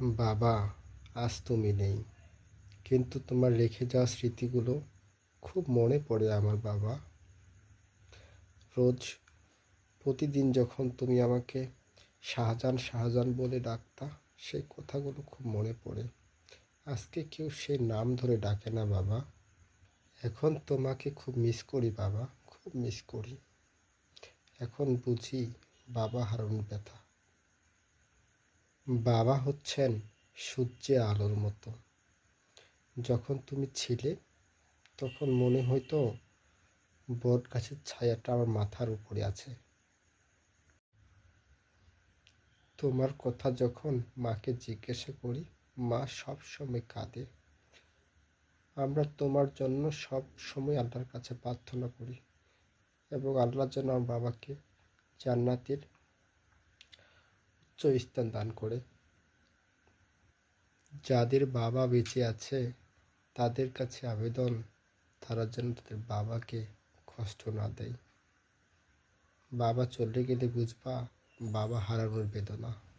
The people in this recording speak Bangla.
বাবা, আজ তুমি নেই, কিন্তু তোমার রেখে যাওয়া স্মৃতিগুলো খুব মনে পড়ে আমার বাবা। রোজ প্রতিদিন যখন তুমি আমাকে শাহজাহান শাহজাহান বলে ডাকতা, সেই কথাগুলো খুব মনে পড়ে। আজকে কেউ সেই নাম ধরে ডাকে না বাবা। এখন তোমাকে খুব মিস করি বাবা, খুব মিস করি। এখন বুঝি বাবা হারানোর ব্যথা। বাবা হচ্ছেন সূর্যের আলোর মতো। যখন তুমি ছিলে তখন মনে হইতো বট গাছের ছায়াটা আমার মাথার উপরে আছে। তোমার কথা যখন মাকে জিজ্ঞাসা করি, মা সব সময় কাঁদে। আমরা তোমার জন্য সব সময় আল্লাহর কাছে প্রার্থনা করি এবং আল্লাহ যেন আমার বাবাকে জান্নাতের উচ্চ স্থান দান করে। যাদের বাবা বেঁচে আছে তাদের কাছে আবেদন, তারা যেন তাদের বাবাকে কষ্ট না দেয়। বাবা চলে গেলে বুঝবা বাবা হারানোর বেদনা।